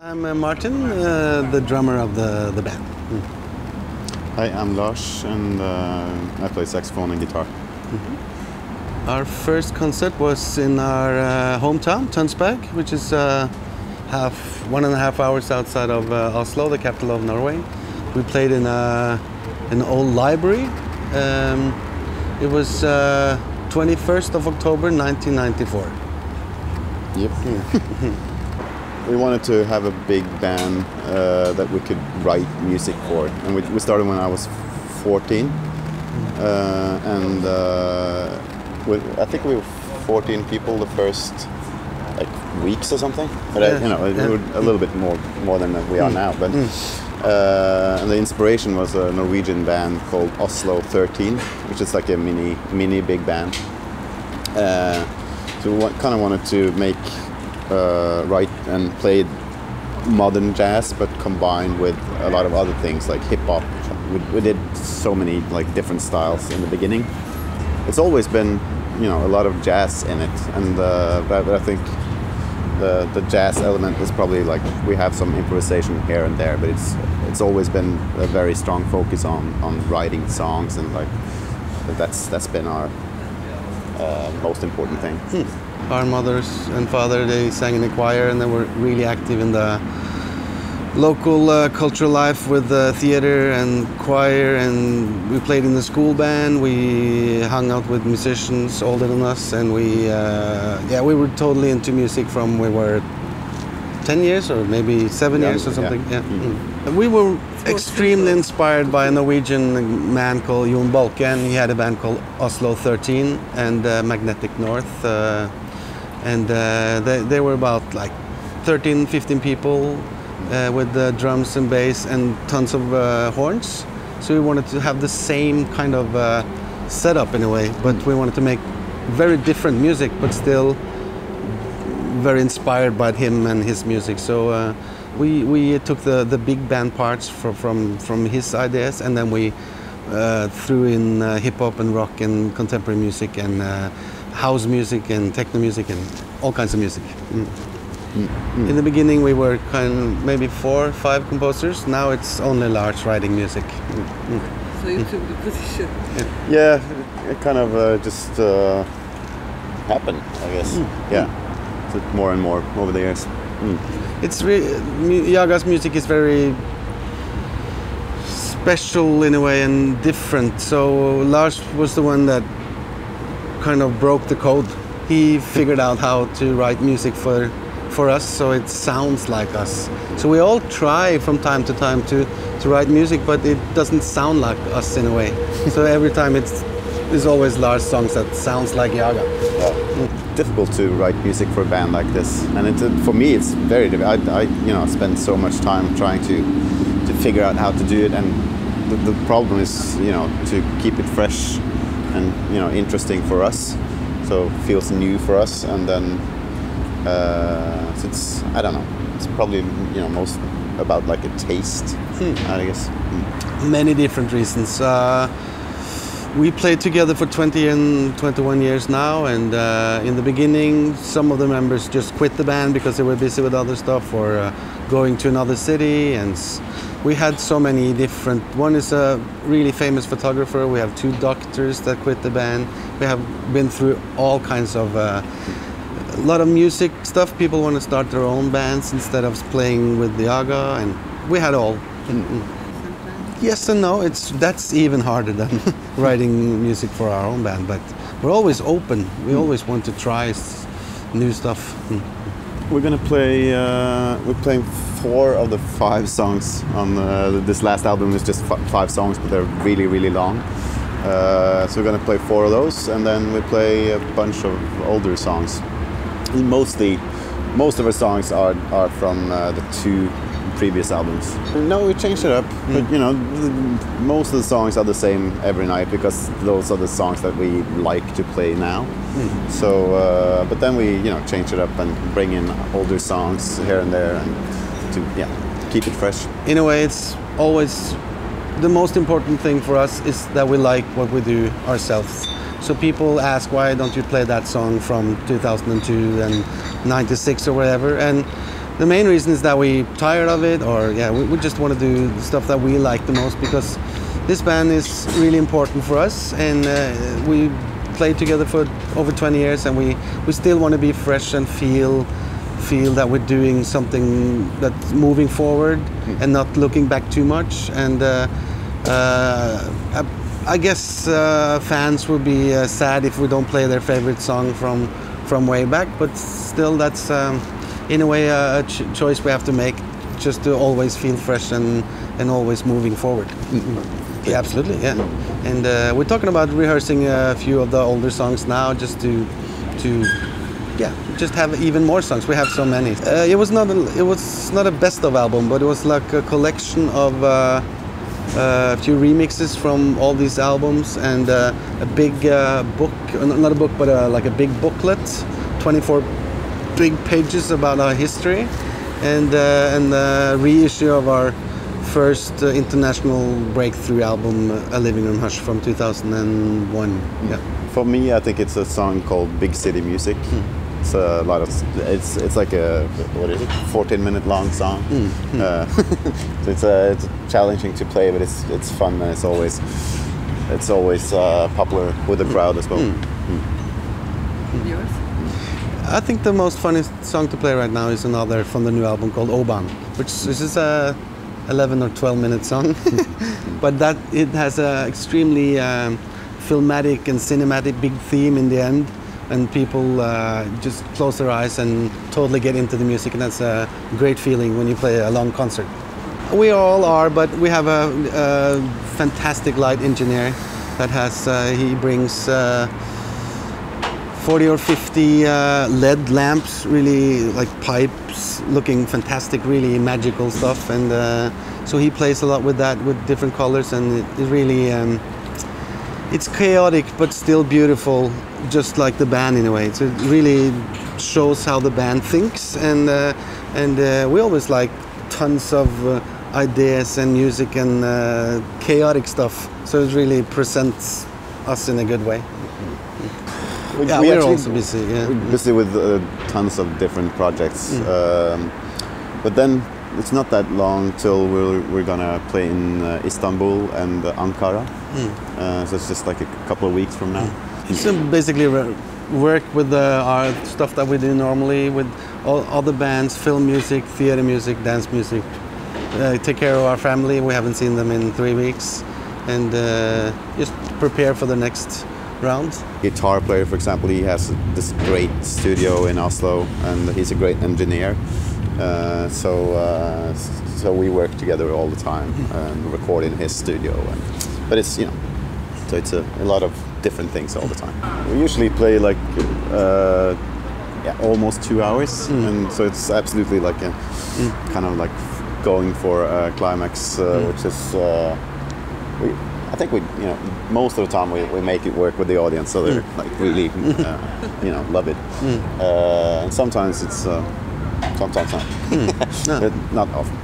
I'm Martin, the drummer of the band. Hi, I'm Lars, and I play saxophone and guitar. Our first concert was in our hometown, Tønsberg, which is 1.5 hours outside of Oslo, the capital of Norway. We played in an old library. It was 21st of October 1994. Yep. We wanted to have a big band that we could write music for, and we started when I was 14, and I think we were 14 people the first weeks or something. But Yeah. we were a little bit more than we are now. But and the inspiration was a Norwegian band called Oslo 13, which is like a mini big band. So we kind of wanted to make write and play modern jazz, but combined with a lot of other things like hip hop. We did so many different styles in the beginning. It's always been a lot of jazz in it, and but I think the jazz element is probably we have some improvisation here and there, but it's always been a very strong focus on writing songs, and that's been our most important thing. Our mothers and father, they sang in the choir, and they were really active in the local cultural life with the theater and choir, and we played in the school band. We hung out with musicians older than us, and we were totally into music from we were 10 years or maybe 7 years or something. Yeah. We were extremely inspired by a Norwegian man called Jon Bolke, and he had a band called Oslo 13 and Magnetic North, and they were about 13, 15 people with drums and bass and tons of horns. So we wanted to have the same kind of setup in a way, but we wanted to make very different music, but still very inspired by him and his music. So we took the big band parts from his ideas, and then we threw in hip hop and rock and contemporary music and house music and techno music and all kinds of music. In the beginning we were maybe 4 or 5 composers. Now it's only Lars writing music. So you took the position. Yeah, it kind of just happened, I guess. Yeah, so more and more over the years. It's Jaga's music is very special in a way and different. So Lars was the one that kind of broke the code. He figured out how to write music for us, so it sounds like us. So we all try from time to time to write music, but it doesn't sound like us in a way. So every time there's always Lars songs that sounds like Jaga. Difficult to write music for a band like this, and for me it's very difficult. I spend so much time trying to figure out how to do it, and the problem is to keep it fresh and interesting for us, so it feels new for us, and then so it's, I don't know, it's probably most about a taste, I guess. Many different reasons. We played together for 20 and 21 years now, and in the beginning some of the members just quit the band because they were busy with other stuff or going to another city, and we had so many different. One is a really famous photographer. We have 2 doctors that quit the band. We have been through all kinds of a lot of music stuff. People want to start their own bands instead of playing with the Jaga, and we had all. Yes and no. That's even harder than writing music for our own band. But we're always open. We always want to try new stuff. We're gonna play. We're playing 4 of the 5 songs on this last album. Is just 5 songs, but they're really, really long. So we're gonna play 4 of those, and then we play a bunch of older songs. Most of our songs are from the 2 previous albums. No, we changed it up, but most of the songs are the same every night because those are the songs that we like to play now. So, but then we change it up and bring in older songs here and there, and to keep it fresh. In a way, it's always the most important thing for us is that we like what we do ourselves. So people ask, why don't you play that song from 2002 and 96 or whatever, and the main reason is that we tired of it, or yeah, we just want to do the stuff that we like the most, because this band is really important for us, and we played together for over 20 years, and we still want to be fresh and feel that we're doing something that's moving forward and not looking back too much. And I guess fans will be sad if we don't play their favorite song from way back, but still that's in a way a choice we have to make, just to always feel fresh and always moving forward. Yeah, absolutely, yeah. And we're talking about rehearsing a few of the older songs now, just to just have even more songs. We have so many. It was not a best of album, but it was like a collection of a few remixes from all these albums, and a big book, not a book, but like a big booklet, 24 big pages about our history, and a reissue of our first international breakthrough album, A Living Room Hush, from 2001. Yeah. For me, I think it's a song called Big City Music. It's a lot of, it's like a, what is it, 14-minute long song. So it's challenging to play, but it's fun, and it's always popular with the crowd as well. Yours? I think the most funny song to play right now is another from the new album called Oban, which is a 11 or 12-minute song, but that it has a extremely filmatic and cinematic big theme in the end, and people just close their eyes and totally get into the music, and that's a great feeling when you play a long concert. We all are, but we have a fantastic light engineer that has he brings 40 or 50 LED lamps, really like pipes, looking fantastic, really magical stuff, and so he plays a lot with that, with different colors, and it really it's chaotic but still beautiful, just like the band in a way. So it really shows how the band thinks, and we always like tons of ideas and music and chaotic stuff, so it really presents us in a good way. We're also busy. Yeah. We're busy with tons of different projects, but then it's not that long till we're gonna play in Istanbul and Ankara. So it's just like a couple of weeks from now. It's basically work with our stuff that we do normally with all other bands, film music, theater music, dance music. Take care of our family. We haven't seen them in 3 weeks, and just prepare for the next round. Guitar player, for example, he has this great studio in Oslo, and he's a great engineer. So we work together all the time and record in his studio. But it's, you know, so it's a lot of different things all the time. We usually play like almost 2 hours, and so it's absolutely like a kind of like going for a climax, which is I think we, you know, most of the time we make it work with the audience, so they're like really, you know, love it. And sometimes it's, sometimes not, not often.